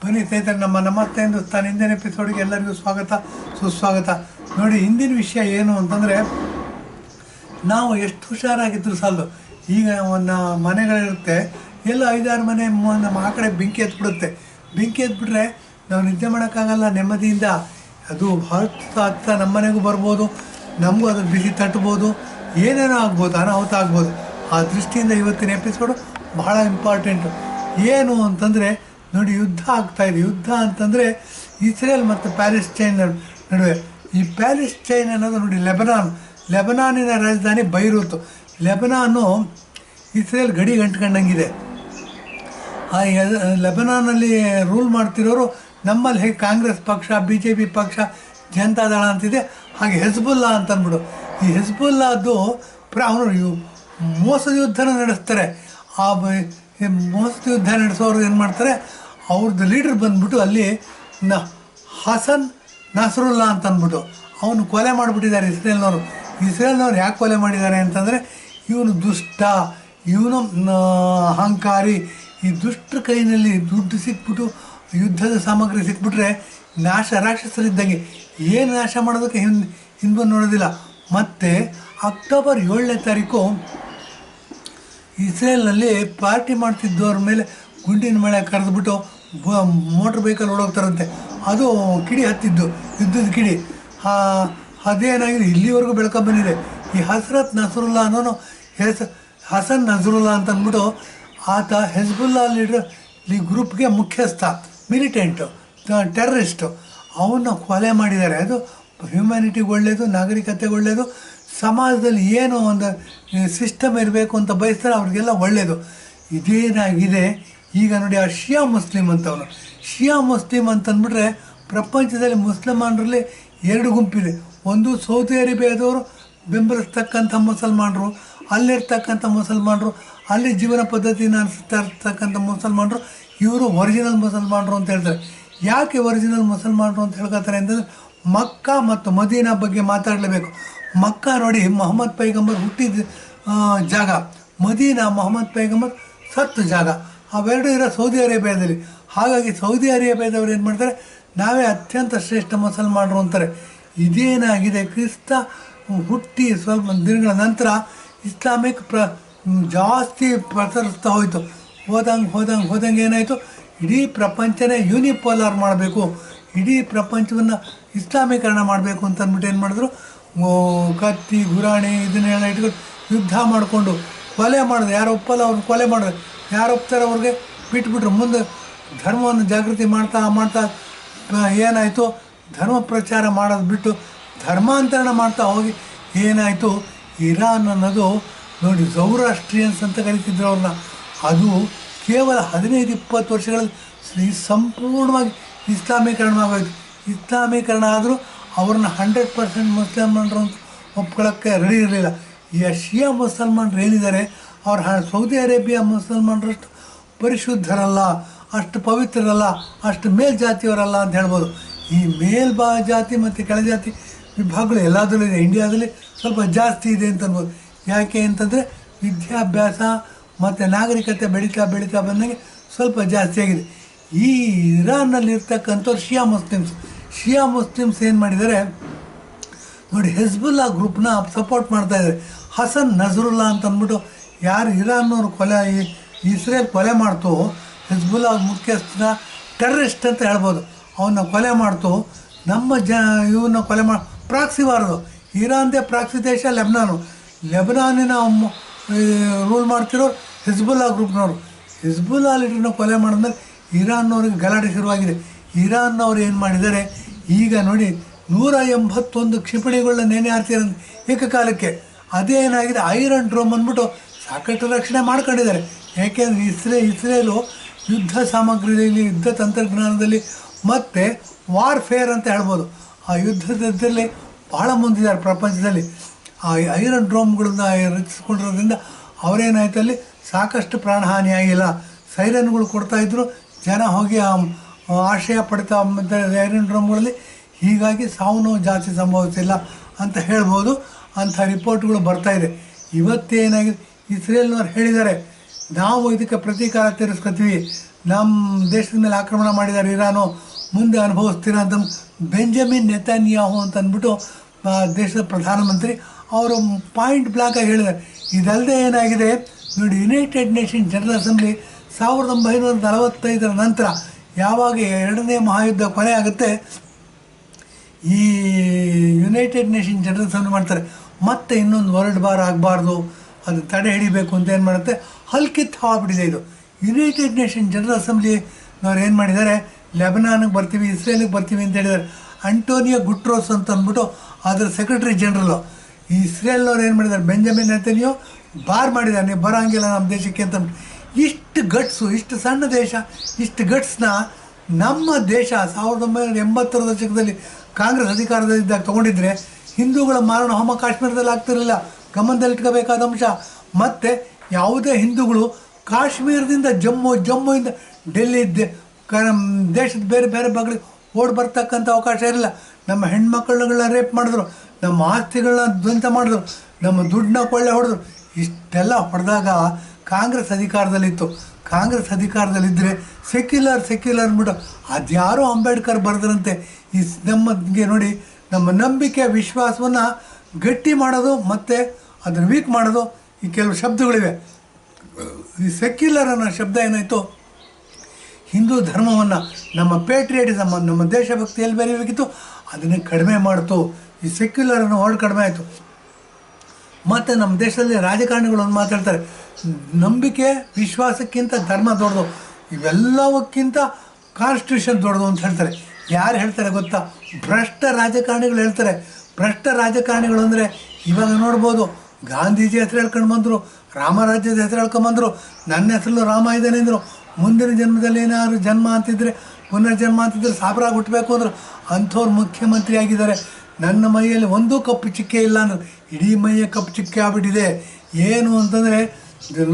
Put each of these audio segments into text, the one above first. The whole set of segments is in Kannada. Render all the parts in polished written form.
ಬನ್ನಿ ಸ್ನೇಹಿತರೆ, ನಮ್ಮ ನಮಸ್ತೆ ಹಿಂದೂಸ್ತಾನ್ ಹಿಂದಿನ ಎಪಿಸೋಡ್ಗೆ ಎಲ್ಲರಿಗೂ ಸ್ವಾಗತ ಸುಸ್ವಾಗತ. ನೋಡಿ, ಹಿಂದಿನ ವಿಷಯ ಏನು ಅಂತಂದರೆ, ನಾವು ಎಷ್ಟು ಹುಷಾರಾಗಿದ್ರು ಸಾಲದು. ಈಗ ಒಂದು ಮನೆಗಳಿರುತ್ತೆ, ಎಲ್ಲ 5-6 ಮನೆ ನಮ್ಮ ಆ ಕಡೆ ಬೆಂಕಿ ಎತ್ಬಿಡುತ್ತೆ. ಬೆಂಕಿ ಎತ್ಬಿಟ್ರೆ ನಾವು ನಿದ್ದೆ ಮಾಡೋಕ್ಕಾಗಲ್ಲ ನೆಮ್ಮದಿಯಿಂದ. ಅದು ಹತ್ತ ನಮ್ಮ ಮನೆಗೂ ಬರ್ಬೋದು, ನಮಗೂ ಅದ್ರ ಬಿಸಿ ತಟ್ಬೋದು, ಏನೇನೋ ಆಗ್ಬೋದು, ಅನಾಹುತ ಆಗ್ಬೋದು. ಆ ದೃಷ್ಟಿಯಿಂದ ಇವತ್ತಿನ ಎಪಿಸೋಡು ಬಹಳ ಇಂಪಾರ್ಟೆಂಟು. ಏನು ಅಂತಂದರೆ ನೋಡಿ, ಯುದ್ಧ ಆಗ್ತಾಯಿದೆ. ಯುದ್ಧ ಅಂತಂದರೆ ಇಸ್ರೇಲ್ ಮತ್ತು ಪ್ಯಾಲೆಸ್ಟೈನ್ ನಡುವೆ. ಈ ಪ್ಯಾಲೆಸ್ಟೈನ್ ಅನ್ನೋದು ನೋಡಿ, ಲೆಬನಾನಿನ ರಾಜಧಾನಿ ಬೈರೂತ್. ಲೆಬನಾನು ಇಸ್ರೇಲ್ ಗಡಿ ಗಂಟ್ಕೊಂಡಂಗಿದೆ. ಆ ಲೆಬನಾನಲ್ಲಿ ರೂಲ್ ಮಾಡ್ತಿರೋರು ನಮ್ಮಲ್ಲಿ ಹೇಗೆ ಕಾಂಗ್ರೆಸ್ ಪಕ್ಷ, BJP ಪಕ್ಷ, ಜನತಾದಳ ಅಂತಿದೆ, ಹಾಗೆ ಹೆಜ್ಬುಲ್ಲಾ ಅಂತ ಅಂದ್ಬಿಡು. ಈ ಹೆಜ್ಬುಲ್ಲಾದ್ದು ಅವರು ಮೋಸದ ಯುದ್ಧನ ನಡೆಸ್ತಾರೆ. ಆ ಮೋಸದ ಯುದ್ಧ ನಡೆಸೋರು ಏನು ಮಾಡ್ತಾರೆ, ಅವ್ರದ್ದು ಲೀಡರ್ ಬಂದ್ಬಿಟ್ಟು ಅಲ್ಲಿ ಹಸನ್ ನಸ್ರುಲ್ಲಾ ಅಂತ ಅಂದ್ಬಿಟ್ಟು ಅವನು ಕೊಲೆ ಮಾಡಿಬಿಟ್ಟಿದ್ದಾರೆ ಇಸ್ರೇಲ್ನವ್ರು ಯಾಕೆ ಕೊಲೆ ಮಾಡಿದ್ದಾರೆ ಅಂತಂದರೆ, ಇವನು ದುಷ್ಟ, ಇವನು ಅಹಂಕಾರಿ. ಈ ದುಷ್ಟರ ಕೈನಲ್ಲಿ ದುಡ್ಡು ಸಿಕ್ಬಿಟ್ಟು, ಯುದ್ಧದ ಸಾಮಗ್ರಿ ಸಿಕ್ಬಿಟ್ರೆ ರಾಕ್ಷಸರಿದ್ದಂಗೆ ಏನು ನಾಶ ಮಾಡೋದಕ್ಕೆ ಹಿಂದೆ ನೋಡೋದಿಲ್ಲ. ಮತ್ತು ಅಕ್ಟೋಬರ್ 7ನೇ ತಾರೀಕು ಇಸ್ರೇಲ್ನಲ್ಲಿ ಪಾರ್ಟಿ ಮಾಡ್ತಿದ್ದವ್ರ ಮೇಲೆ ಗುಂಡಿನ ಮಳೆ ಕರೆದ್ಬಿಟ್ಟು ಮೋಟ್ರ್ ಬೈಕಲ್ಲಿ ಓಡೋಗ್ತಾರಂತೆ. ಅದು ಕಿಡಿ ಹತ್ತಿದ್ದು, ಯುದ್ಧದ ಕಿಡಿ. ಅದೇನಾಗಿದೆ, ಇಲ್ಲಿವರೆಗೂ ಬಂದಿದೆ. ಈ ಹಸ್ರತ್ ನಸ್ರುಲ್ಲಾ ಅನ್ನೋನು ಹಸನ್ ನಸ್ರುಲ್ಲಾ ಅಂತ ಅಂದ್ಬಿಟ್ಟು ಆತ ಹೆಜ್ಬುಲ್ಲಾ ಲೀಡರ್ ಈ ಗ್ರೂಪ್ಗೆ ಮುಖ್ಯಸ್ಥ, ಮಿಲಿಟೆಂಟು, ಟೆರ್ರಿಸ್ಟು. ಅವನ್ನ ಕೊಲೆ ಮಾಡಿದ್ದಾರೆ. ಅದು ಹ್ಯುಮ್ಯಾನಿಟಿಗೆ ಒಳ್ಳೆಯದು, ನಾಗರಿಕತೆಗೆ ಒಳ್ಳೆಯದು, ಸಮಾಜದಲ್ಲಿ ಏನು ಒಂದು ಸಿಸ್ಟಮ್ ಇರಬೇಕು ಅಂತ ಬಯಸ್ತಾರೆ, ಅವ್ರಿಗೆಲ್ಲ ಒಳ್ಳೆಯದು. ಇದೇನಾಗಿದೆ ಈಗ ನೋಡಿ, ಆ ಶಿಯಾ ಮುಸ್ಲಿಮ್ ಅಂತವನು. ಶಿಯಾ ಮುಸ್ಲಿಮ್ ಅಂತಂದ್ಬಿಟ್ರೆ ಪ್ರಪಂಚದಲ್ಲಿ ಮುಸಲ್ಮಾನರಲ್ಲಿ 2 ಗುಂಪಿದೆ. ಒಂದು ಸೌದಿ ಅರೇಬಿಯಾದವರು ಬೆಂಬಲಿಸ್ತಕ್ಕಂಥ ಮುಸಲ್ಮಾನರು, ಅಲ್ಲಿರ್ತಕ್ಕಂಥ ಮುಸಲ್ಮಾನರು, ಅಲ್ಲಿ ಜೀವನ ಪದ್ಧತಿನ ಅನಿಸ್ತಾ ಇರ್ತಕ್ಕಂಥ ಮುಸಲ್ಮಾನರು. ಇವರು ಒರಿಜಿನಲ್ ಮುಸಲ್ಮಾನರು ಅಂತ ಹೇಳ್ತಾರೆ. ಯಾಕೆ ಒರಿಜಿನಲ್ ಮುಸಲ್ಮಾನರು ಅಂತ ಹೇಳ್ಕೊತಾರೆ ಅಂತಂದರೆ, ಮಕ್ಕಾ ಮತ್ತು ಮದೀನಾ ಬಗ್ಗೆ ಮಾತಾಡಲೇಬೇಕು. ಮಕ್ಕಾ ನೋಡಿ, ಮೊಹಮ್ಮದ್ ಪೈಗಂಬರ್ ಹುಟ್ಟಿದ ಜಾಗ. ಮದೀನಾ ಮೊಹಮ್ಮದ್ ಪೈಗಂಬರ್ ಸತ್ತು ಜಾಗ. ಅವೆರಡೂ ಇರೋ ಸೌದಿ ಅರೇಬಿಯಾದಲ್ಲಿ. ಹಾಗಾಗಿ ಸೌದಿ ಅರೇಬಿಯಾದವ್ರು ಏನು ಮಾಡ್ತಾರೆ, ನಾವೇ ಅತ್ಯಂತ ಶ್ರೇಷ್ಠ ಮುಸಲ್ಮಾನರು ಅಂತಾರೆ. ಇದೇನಾಗಿದೆ, ಕ್ರಿಸ್ತ ಹುಟ್ಟಿ ಸ್ವಲ್ಪ ದಿನಗಳ ನಂತರ ಇಸ್ಲಾಮಿಕ್ ಜಾಸ್ತಿ ಪ್ರಸರಿಸ್ತಾ ಹೋಯಿತು. ಹೋದಂಗೆ ಏನಾಯಿತು, ಇಡೀ ಪ್ರಪಂಚನೇ ಯೂನಿಪೋಲಾರ್ ಮಾಡಬೇಕು, ಇಡೀ ಪ್ರಪಂಚವನ್ನು ಇಸ್ಲಾಮೀಕರಣ ಮಾಡಬೇಕು ಅಂತ ಅಂದ್ಬಿಟ್ಟು ಏನು ಮಾಡಿದ್ರು, ಕತ್ತಿ ಗುರಾಣಿ ಇದನ್ನೆಲ್ಲ ಇಟ್ಕೊಂಡು ಯುದ್ಧ ಮಾಡಿಕೊಂಡು ಕೊಲೆ ಮಾಡಿದ್ರು. ಯಾರು ಒಪ್ಪಲ್ಲ ಅವ್ರನ್ನ ಕೊಲೆ ಮಾಡಿದ್ರು, ಯಾರು ಒಪ್ತಾರೆ ಅವ್ರಿಗೆ ಬಿಟ್ಬಿಟ್ರು. ಮುಂದೆ ಧರ್ಮವನ್ನು ಜಾಗೃತಿ ಮಾಡ್ತಾ ಏನಾಯಿತು, ಧರ್ಮ ಪ್ರಚಾರ ಮಾಡೋದು ಬಿಟ್ಟು ಧರ್ಮಾಂತರಣ ಮಾಡ್ತಾ ಹೋಗಿ ಏನಾಯಿತು, ಇರಾನ್ ಅನ್ನೋದು ನೋಡಿ, ಝೌರಾಸ್ಟ್ರಿಯನ್ಸ್ ಅಂತ ಕರಿತಿದ್ರು ಅವ್ರನ್ನ. ಅದು ಕೇವಲ 15-20 ವರ್ಷಗಳಲ್ಲಿ ಸಂಪೂರ್ಣವಾಗಿ ಇಸ್ಲಾಮೀಕರಣವಾಗೋಯ್ತು. ಇಸ್ಲಾಮೀಕರಣ ಆದರೂ ಅವ್ರನ್ನ 100% ಮುಸಲ್ಮಾನರು ಅಂತ ಒಪ್ಕೊಳ್ಳೋಕ್ಕೆ ರೆಡಿ ಇರಲಿಲ್ಲ. ಈ ಶಿಯಾ ಮುಸಲ್ಮಾನರು ಏನಿದ್ದಾರೆ, ಅವ್ರು ಸೌದಿ ಅರೇಬಿಯಾ ಮುಸಲ್ಮಾನರಷ್ಟು ಪರಿಶುದ್ಧರಲ್ಲ, ಅಷ್ಟು ಪವಿತ್ರರಲ್ಲ, ಅಷ್ಟು ಮೇಲ್ಜಾತಿಯವರಲ್ಲ ಅಂತ ಹೇಳ್ಬೋದು. ಈ ಜಾತಿ ಮತ್ತು ಕೆಳಜಾತಿ ವಿಭಾಗಗಳು ಎಲ್ಲದರಲ್ಲೂ ಇದೆ. ಇಂಡಿಯಾದಲ್ಲಿ ಸ್ವಲ್ಪ ಜಾಸ್ತಿ ಇದೆ ಅಂತ ಅನ್ಬೋದು. ಯಾಕೆ ಅಂತಂದರೆ, ವಿದ್ಯಾಭ್ಯಾಸ ಮತ್ತು ನಾಗರಿಕತೆ ಬೆಳೀತಾ ಬಂದಂಗೆ ಸ್ವಲ್ಪ ಜಾಸ್ತಿ ಆಗಿದೆ. ಈ ಇರಾನ್ನಲ್ಲಿ ಇರ್ತಕ್ಕಂಥವ್ರು ಶಿಯಾ ಮುಸ್ಲಿಮ್ಸ್ ಏನು ಮಾಡಿದ್ದಾರೆ ನೋಡಿ, ಹೆಜ್ಬುಲ್ಲಾ ಗ್ರೂಪ್ನ ಸಪೋರ್ಟ್ ಮಾಡ್ತಾಯಿದ್ದಾರೆ. ಹಸನ್ ನಸ್ರುಲ್ಲಾ ಅಂತ ಅಂದ್ಬಿಟ್ಟು ಯಾರು ಇರಾನ್ನವ್ರು ಇಸ್ರೇಲ್ ಕೊಲೆ ಮಾಡ್ತು, ಹೆಜ್ಬುಲ್ಲಾ ಮುಖ್ಯಸ್ಥನ ಟೆರ್ರಿಸ್ಟ್ ಅಂತ ಹೇಳ್ಬೋದು, ಅವನ್ನ ಕೊಲೆ ಮಾಡ್ತು. ನಮ್ಮ ಇವನ್ನ ಕೊಲೆ ಪ್ರಾಕ್ಸಿ ವಾರದು. ಇರಾನ್ದೇ ಪ್ರಾಕ್ಸಿ ದೇಶ ಲೆಬನಾನಿನ ರೂಲ್ ಮಾಡ್ತಿರೋರು ಹೆಜ್ಬುಲ್ಲಾ ಗ್ರೂಪ್ನವರು. ಹೆಜ್ಬುಲ್ಲಾ ಲೀಡರ್ನ ಕೊಲೆ ಮಾಡಿದ್ಮೇಲೆ ಇರಾನ್ನವ್ರಿಗೆ ಗಲಾಟೆ ಶುರುವಾಗಿದೆ. ಇರಾನ್ನವ್ರು ಏನು ಮಾಡಿದ್ದಾರೆ, ಈಗ ನೋಡಿ 181 ಕ್ಷಿಪಣಿಗಳನ್ನ ನೇಣೆ ಹಾರ್ತಿರೋದು ಏಕಕಾಲಕ್ಕೆ. ಅದೇನಾಗಿದೆ, ಐರನ್ ಡ್ರೋಮ್ ಅಂದ್ಬಿಟ್ಟು ಸಾಕಷ್ಟು ರಕ್ಷಣೆ ಮಾಡ್ಕೊಂಡಿದ್ದಾರೆ. ಯಾಕೆಂದರೆ ಇಸ್ರೇಲು ಯುದ್ಧ ಸಾಮಗ್ರಿಯಲ್ಲಿ, ಯುದ್ಧ ತಂತ್ರಜ್ಞಾನದಲ್ಲಿ ಮತ್ತು ವಾರ್ಫೇರ್ ಅಂತ ಹೇಳ್ಬೋದು, ಆ ಯುದ್ಧದಲ್ಲಿ ಭಾಳ ಮುಂದಿದ್ದಾರೆ ಪ್ರಪಂಚದಲ್ಲಿ. ಆ ಐರನ್ ಡ್ರೋಮ್ಗಳನ್ನ ರಚಿಸ್ಕೊಂಡಿರೋದ್ರಿಂದ ಅವರೇನಾಯ್ತು, ಅಲ್ಲಿ ಸಾಕಷ್ಟು ಪ್ರಾಣಹಾನಿ ಆಗಿಲ್ಲ. ಸೈರನ್ಗಳು ಕೊಡ್ತಾಯಿದ್ರು, ಜನ ಹೋಗಿ ಆಶ್ರಯ ಪಡ್ತಾ ಐರನ್ ಡ್ರೋಮ್ಗಳಲ್ಲಿ. ಹೀಗಾಗಿ ಸಾವು ನೋವು ಜಾಸ್ತಿ ಸಂಭವಿಸಿಲ್ಲ ಅಂತ ಹೇಳ್ಬೋದು. ಅಂಥ ರಿಪೋರ್ಟ್ಗಳು ಬರ್ತಾಯಿದೆ. ಇವತ್ತೇನಾಗಿದೆ, ಇಸ್ರೇಲ್ನವ್ರು ಹೇಳಿದ್ದಾರೆ, ನಾವು ಇದಕ್ಕೆ ಪ್ರತೀಕಾರ ತೀರಿಸ್ಕೊತೀವಿ, ನಮ್ಮ ದೇಶದ ಮೇಲೆ ಆಕ್ರಮಣ ಮಾಡಿದ್ದಾರೆ ಇರಾನು, ಮುಂದೆ ಅನುಭವಿಸ್ತೀರಾ ಅಂತ ಬೆಂಜಮಿನ್ ನೆತನ್ಯಾಹು ಅಂತ ಅಂದ್ಬಿಟ್ಟು ದೇಶದ ಪ್ರಧಾನಮಂತ್ರಿ ಅವರು ಪಾಯಿಂಟ್ ಬ್ಲಾಕಾಗಿ ಹೇಳಿದ್ದಾರೆ. ಇದಲ್ಲದೆ ಏನಾಗಿದೆ ನೋಡಿ, ಯುನೈಟೆಡ್ ನೇಷನ್ ಜನರಲ್ ಅಸೆಂಬ್ಲಿ 1945 ನಂತರ ಯಾವಾಗ ಎರಡನೇ ಮಹಾಯುದ್ಧ ಕೊನೆ ಆಗುತ್ತೆ, ಈ ಯುನೈಟೆಡ್ ನೇಷನ್ ಜನರಲ್ ಅಸೆಂಬ್ಲಿ ಮಾಡ್ತಾರೆ. ಮತ್ತೆ ಇನ್ನೊಂದು ವರ್ಲ್ಡ್ ವಾರ್ ಆಗಬಾರ್ದು, ಅದು ತಡೆ ಹಿಡಿಬೇಕು ಅಂತ ಏನು ಮಾಡುತ್ತೆ, ಹಲ್ಕಿತ್ತು ಆಗ್ಬಿಟ್ಟಿದೆ ಇದು. ಯುನೈಟೆಡ್ ನೇಷನ್ ಜನರಲ್ ಅಸೆಂಬ್ಲಿನವ್ರು ಏನು ಮಾಡಿದ್ದಾರೆ, ಲೆಬನಾನ್ಗೆ ಬರ್ತೀವಿ, ಇಸ್ರೇಲಿಗೆ ಬರ್ತೀವಿ ಅಂತ ಹೇಳಿದ್ದಾರೆ. ಅಂಟೋನಿಯೋ ಗುಟ್ರೋಸ್ ಅಂತ ಅಂದ್ಬಿಟ್ಟು ಅದರ ಸೆಕ್ರೆಟರಿ ಜನರಲ್ಲು. ಈ ಇಸ್ರೇಲ್ನವ್ರು ಏನು ಮಾಡಿದ್ದಾರೆ, ಬೆಂಜಮಿನ್ ನೆತನ್ಯಾಹು ಬಾರ್ ಮಾಡಿದ್ದಾರೆ, ನೀವು ಬರೋಂಗಿಲ್ಲ ನಮ್ಮ ದೇಶಕ್ಕೆ ಅಂತ. ಇಷ್ಟು ಗಟ್ಸು, ಇಷ್ಟು ಸಣ್ಣ ದೇಶ, ಇಷ್ಟು ಗಟ್ಸ್ನ ನಮ್ಮ ದೇಶ 1980ರ ದಶಕದಲ್ಲಿ ಕಾಂಗ್ರೆಸ್ ಅಧಿಕಾರದಲ್ಲಿದ್ದಾಗ ತೊಗೊಂಡಿದ್ರೆ ಹಿಂದೂಗಳ ಮಾರಣ ಹೋಮ ಕಾಶ್ಮೀರದಲ್ಲಿ ಆಗ್ತಿರಲಿಲ್ಲ. ಗಮನದಲ್ಲಿಟ್ಕೋಬೇಕಾದ ಅಂಶ. ಮತ್ತು ಯಾವುದೇ ಹಿಂದೂಗಳು ಕಾಶ್ಮೀರದಿಂದ ಜಮ್ಮುವಿಂದ ಡೆಲ್ಲಿ ದೇಶದ ಬೇರೆ ಬೇರೆ ಭಾಗಗಳಿಗೆ ಓಡಿ ಬರ್ತಕ್ಕಂಥ ಅವಕಾಶ ಇರಲಿಲ್ಲ. ನಮ್ಮ ಹೆಣ್ಮಕ್ಳುಗಳನ್ನ ರೇಪ್ ಮಾಡಿದ್ರು, ನಮ್ಮ ಆಸ್ತಿಗಳನ್ನ ಧ್ವಂಸ ಮಾಡಿದ್ರು, ನಮ್ಮ ದುಡ್ಡನ್ನ ಕೊಳ್ಳೆ ಹೊಡೆದ್ರು. ಇಷ್ಟೆಲ್ಲ ಹೊಡೆದಾಗ ಕಾಂಗ್ರೆಸ್ ಅಧಿಕಾರದಲ್ಲಿತ್ತು. ಕಾಂಗ್ರೆಸ್ ಅಧಿಕಾರದಲ್ಲಿದ್ದರೆ ಸೆಕ್ಯುಲರ್ ಅಂದ್ಬಿಟ್ಟು ಅದ್ಯಾರೋ ಅಂಬೇಡ್ಕರ್ ಬರೆದ್ರಂತೆ. ಈ ನಮಗೆ ನೋಡಿ, ನಮ್ಮ ನಂಬಿಕೆ ವಿಶ್ವಾಸವನ್ನು ಗಟ್ಟಿ ಮಾಡೋದು ಮತ್ತು ಅದನ್ನು ವೀಕ್ ಮಾಡೋದು ಈ ಕೆಲವು ಶಬ್ದಗಳಿವೆ. ಈ ಸೆಕ್ಯುಲರ್ ಅನ್ನೋ ಶಬ್ದ ಏನಾಯಿತು, ಹಿಂದೂ ಧರ್ಮವನ್ನು, ನಮ್ಮ ಪೇಟ್ರಿಯಟಿಸಮ್, ನಮ್ಮ ದೇಶಭಕ್ತಿ ಎಲ್ಲಿ ಬೆರೀಬೇಕಿತ್ತು ಅದನ್ನೇ ಕಡಿಮೆ ಮಾಡ್ತು. ಈ ಸೆಕ್ಯುಲರ್ ಅನ್ನೋ ವರ್ಡ್ ಕಡಿಮೆ ಆಯಿತು. ಮತ್ತು ನಮ್ಮ ದೇಶದಲ್ಲಿ ರಾಜಕಾರಣಿಗಳು ಒಂದು ಮಾತಾಡ್ತಾರೆ, ನಂಬಿಕೆ ವಿಶ್ವಾಸಕ್ಕಿಂತ ಧರ್ಮ ದೊಡ್ಡದು, ಇವೆಲ್ಲವಕ್ಕಿಂತ ಕಾನ್ಸ್ಟಿಟ್ಯೂಷನ್ ದೊಡ್ಡದು ಅಂತ ಹೇಳ್ತಾರೆ. ಯಾರು ಹೇಳ್ತಾರೆ ಗೊತ್ತಾ? ಭ್ರಷ್ಟ ರಾಜಕಾರಣಿಗಳು ಹೇಳ್ತಾರೆ. ಭ್ರಷ್ಟ ರಾಜಕಾರಣಿಗಳು ಅಂದರೆ ಇವಾಗ ನೋಡ್ಬೋದು, ಗಾಂಧೀಜಿ ಹೆಸರು ಹೇಳ್ಕೊಂಡು ಬಂದರು, ರಾಮರಾಜ್ಯದ ಹೆಸರು ಹೇಳ್ಕೊಂಬಂದರು, ನನ್ನ ಹೆಸರಲ್ಲೂ ರಾಮ ಇದ್ದಾನೆ ಅಂದರು. ಮುಂದಿನ ಜನ್ಮದಲ್ಲಿ ಏನಾದ್ರು ಜನ್ಮ ಅಂತಿದ್ರೆ, ಪುನರ್ಜನ್ಮ ಅಂತಿದ್ರೆ ಸಾಬ್ರಾಗಿ ಹುಟ್ಟಬೇಕು ಅಂದರು. ಅಂಥವ್ರು ಮುಖ್ಯಮಂತ್ರಿ ಆಗಿದ್ದಾರೆ. ನನ್ನ ಮೈಯಲ್ಲಿ ಒಂದೂ ಕಪ್ಪು ಚಿಕ್ಕೆ ಇಲ್ಲ ಅಂದ್ರೆ ಇಡೀ ಮೈಯ ಕಪ್ಪು ಚಿಕ್ಕೆ ಆಗ್ಬಿಟ್ಟಿದೆ. ಏನು ಅಂತಂದರೆ,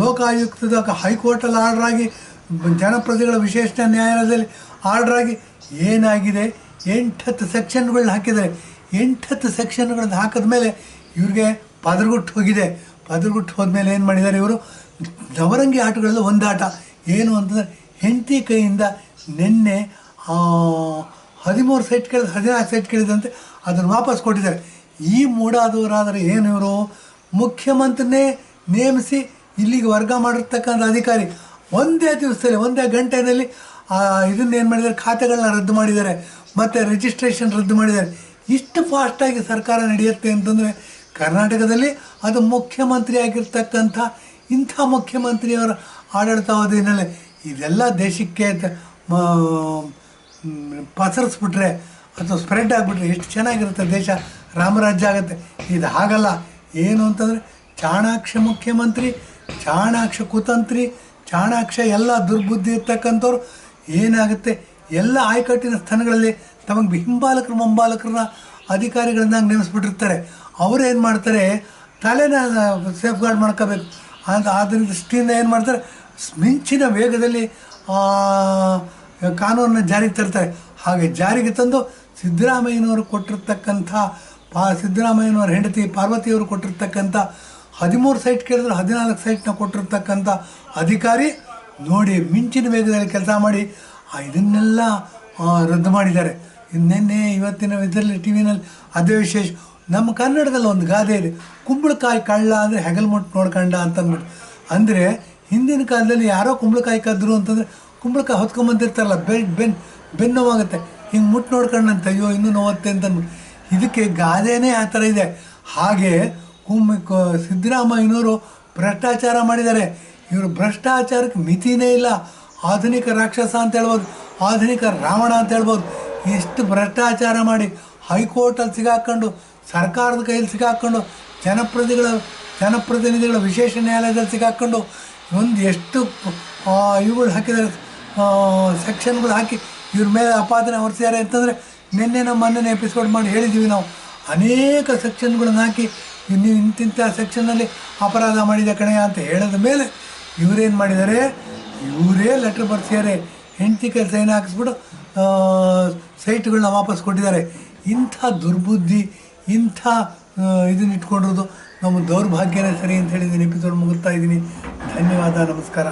ಲೋಕಾಯುಕ್ತದ ಹೈಕೋರ್ಟಲ್ಲಿ ಆರ್ಡ್ರಾಗಿ, ಜನಪ್ರತಿಗಳ ವಿಶೇಷ ನ್ಯಾಯಾಲಯದಲ್ಲಿ ಆರ್ಡ್ರಾಗಿ ಏನಾಗಿದೆ, 8 ಸೆಕ್ಷನ್ಗಳನ್ನ ಹಾಕಿದ್ದಾರೆ. 8 ಸೆಕ್ಷನ್ಗಳನ್ನ ಹಾಕಿದ ಮೇಲೆ ಇವ್ರಿಗೆ ಪದರ್ಗುಟ್ಟು ಹೋಗಿದೆ. ಪದರ್ಗುಟ್ಟು ಹೋದ್ಮೇಲೆ ಏನು ಮಾಡಿದ್ದಾರೆ ಇವರು, ನವರಂಗಿ ಆಟಗಳಲ್ಲಿ ಒಂದು ಆಟ ಏನು ಅಂತಂದರೆ, ಹೆಂಡತಿ ಕೈಯಿಂದ ನಿನ್ನೆ 13 ಸೈಟ್ ಕೇಳಿದ 14 ಸೈಟ್ ಕೇಳಿದಂತೆ ಅದನ್ನು ವಾಪಸ್ ಕೊಟ್ಟಿದ್ದಾರೆ. ಈ ಮೂಡಾದವರಾದರೆ ಏನು, ಇವರು ಮುಖ್ಯಮಂತ್ರಿನೇ ನೇಮಿಸಿ ಇಲ್ಲಿಗೆ ವರ್ಗ ಮಾಡಿರ್ತಕ್ಕಂಥ ಅಧಿಕಾರಿ ಒಂದೇ ದಿವಸದಲ್ಲಿ, ಒಂದೇ ಗಂಟೆಯಲ್ಲಿ ಇದನ್ನೇನು ಮಾಡಿದ್ದಾರೆ, ಖಾತೆಗಳನ್ನ ರದ್ದು ಮಾಡಿದ್ದಾರೆ ಮತ್ತು ರಿಜಿಸ್ಟ್ರೇಷನ್ ರದ್ದು ಮಾಡಿದ್ದಾರೆ. ಇಷ್ಟು ಫಾಸ್ಟಾಗಿ ಸರ್ಕಾರ ನಡೆಯುತ್ತೆ ಅಂತಂದರೆ ಕರ್ನಾಟಕದಲ್ಲಿ ಅದು ಮುಖ್ಯಮಂತ್ರಿ ಆಗಿರ್ತಕ್ಕಂಥ ಇಂಥ ಮುಖ್ಯಮಂತ್ರಿಯವರ ಆಡಳಿತಾವಧಿಯಲ್ಲಿ ಇದೆಲ್ಲ ದೇಶಕ್ಕೆ ಪಸರಿಸ್ಬಿಟ್ರೆ ಅಥವಾ ಸ್ಪ್ರೆಡ್ ಆಗಿಬಿಟ್ರೆ ಎಷ್ಟು ಚೆನ್ನಾಗಿರುತ್ತೆ ದೇಶ, ರಾಮರಾಜ್ಯ ಆಗುತ್ತೆ. ಇದು ಹಾಗಲ್ಲ. ಏನು ಅಂತಂದರೆ ಚಾಣಾಕ್ಷ ಮುಖ್ಯಮಂತ್ರಿ, ಚಾಣಾಕ್ಷ ಕುತಂತ್ರಿ, ಚಾಣಾಕ್ಷ ಎಲ್ಲ ದುರ್ಬುದ್ಧಿ ಇರ್ತಕ್ಕಂಥವ್ರು ಏನಾಗುತ್ತೆ, ಎಲ್ಲ ಆಯಕಟ್ಟಿನ ಸ್ಥಾನಗಳಲ್ಲಿ ತಮಗೆ ಹಿಂಬಾಲಕರು ಮುಂಬಾಲಕರನ್ನ ಅಧಿಕಾರಿಗಳನ್ನಾಗಿ ನೇಮಿಸ್ಬಿಟ್ಟಿರ್ತಾರೆ. ಅವರೇನು ಮಾಡ್ತಾರೆ, ತಲೆನ ಸೇಫ್ ಗಾರ್ಡ್ ಮಾಡ್ಕೋಬೇಕು ಅಂತ ಅದರ ದೃಷ್ಟಿಯಿಂದ ಏನು ಮಾಡ್ತಾರೆ, ಮಿಂಚಿನ ವೇಗದಲ್ಲಿ ಕಾನೂನನ್ನು ಜಾರಿಗೆ ತರ್ತಾರೆ. ಹಾಗೆ ಜಾರಿಗೆ ತಂದು ಸಿದ್ದರಾಮಯ್ಯನವರು ಕೊಟ್ಟಿರ್ತಕ್ಕಂಥ ಸಿದ್ದರಾಮಯ್ಯನವರ ಹೆಂಡತಿ ಪಾರ್ವತಿಯವರು ಕೊಟ್ಟಿರ್ತಕ್ಕಂಥ 13 ಸೈಟ್ ಕೇಳಿದ್ರೆ 14 ಸೈಟ್ನ ಕೊಟ್ಟಿರ್ತಕ್ಕಂಥ ಅಧಿಕಾರಿ ನೋಡಿ ಮಿಂಚಿನ ವೇಗದಲ್ಲಿ ಕೆಲಸ ಮಾಡಿ ಇದನ್ನೆಲ್ಲ ರದ್ದು ಮಾಡಿದ್ದಾರೆ. ನಿನ್ನೆ ಇವತ್ತಿನ ಇದರಲ್ಲಿ ಟಿ ವಿನಲ್ಲಿ ಅದೇ ವಿಶೇಷ. ನಮ್ಮ ಕನ್ನಡದಲ್ಲಿ ಒಂದು ಗಾದೆ ಇದೆ, ಕುಂಬಳಕಾಯಿ ಕಳ್ಳ ಅಂದರೆ ಹೆಗಲ್ಮುಟ್ಟು ನೋಡ್ಕಂಡ ಅಂತಂದ್ಬಿಟ್ಟು. ಅಂದರೆ ಹಿಂದಿನ ಕಾಲದಲ್ಲಿ ಯಾರೋ ಕುಂಬಳಕಾಯಿ ಕದ್ರು ಅಂತಂದರೆ ಕುಂಬಳಕಾಯಿ ಹೊತ್ಕೊಂಬಂದಿರ್ತಾರಲ್ಲ, ಬೆನ್ನೋವಾಗುತ್ತೆ, ಹಿಂಗೆ ಮುಟ್ಟು ನೋಡ್ಕೊಂಡಂತ ಅಯ್ಯೋ ಇನ್ನೂ ನೋವುತ್ತೆ ಅಂತಂದ್ಬಿಟ್ಟು. ಇದಕ್ಕೆ ಗಾದೆನೇ ಆ ಥರ ಇದೆ. ಹಾಗೆ ಸಿದ್ದರಾಮಯ್ಯನವರು ಭ್ರಷ್ಟಾಚಾರ ಮಾಡಿದ್ದಾರೆ. ಇವರು ಭ್ರಷ್ಟಾಚಾರಕ್ಕೆ ಮಿತಿನೇ ಇಲ್ಲ. ಆಧುನಿಕ ರಾಕ್ಷಸ ಅಂತ ಹೇಳ್ಬೋದು, ಆಧುನಿಕ ರಾವಣ ಅಂತ ಹೇಳ್ಬೋದು. ಎಷ್ಟು ಭ್ರಷ್ಟಾಚಾರ ಮಾಡಿ ಹೈಕೋರ್ಟಲ್ಲಿ ಸಿಗಾಕೊಂಡು, ಸರ್ಕಾರದ ಕೈಯಲ್ಲಿ ಸಿಗಾಕೊಂಡು, ಜನಪ್ರತಿನಿಧಿಗಳ ವಿಶೇಷ ನ್ಯಾಯಾಲಯದಲ್ಲಿ ಸಿಗಾಕೊಂಡು ಒಂದು ಎಷ್ಟು ಇವುಗಳು ಹಾಕಿದ್ದಾರೆ, ಸೆಕ್ಷನ್ಗಳು ಹಾಕಿ ಇವ್ರ ಮೇಲೆ ಅಪಾದನೆ ಹೊರಿಸಿದ್ದಾರೆ ಅಂತಂದರೆ ನಿನ್ನೆ ನಮ್ಮ ಮೊನ್ನೆ ಎಪಿಸೋಡ್ ಮಾಡಿ ಹೇಳಿದ್ದೀವಿ ನಾವು. ಅನೇಕ ಸೆಕ್ಷನ್ಗಳನ್ನು ಹಾಕಿ ನೀವು ಇಂತಿಂಥ ಸೆಕ್ಷನ್ನಲ್ಲಿ ಅಪರಾಧ ಮಾಡಿದೆ ಕಣೆಯ ಅಂತ ಹೇಳಿದ ಮೇಲೆ ಇವರೇನು ಮಾಡಿದ್ದಾರೆ, ಇವರೇ ಲೆಟ್ರ್ ಬರ್ಸಿದ್ದಾರೆ, ಹೆಂಡತಿ ಕೈ ಸೈನ್ ಹಾಕಿಸ್ಬಿಟ್ಟು ಸೈಟ್ಗಳನ್ನ ವಾಪಸ್ ಕೊಟ್ಟಿದ್ದಾರೆ. ಇಂಥ ದುರ್ಬುದ್ಧಿ, ಇಂಥ ಇದನ್ನ ಇಟ್ಕೊಂಡಿರೋದು ನಮ್ಮ ದೌರ್ಭಾಗ್ಯನೇ ಸರಿ ಅಂತ ಹೇಳಿದ್ದೀನಿ. ಎಪಿಸೋಡ್ ಮುಗಿಸ್ತಾ ಇದ್ದೀನಿ. ಧನ್ಯವಾದ, ನಮಸ್ಕಾರ.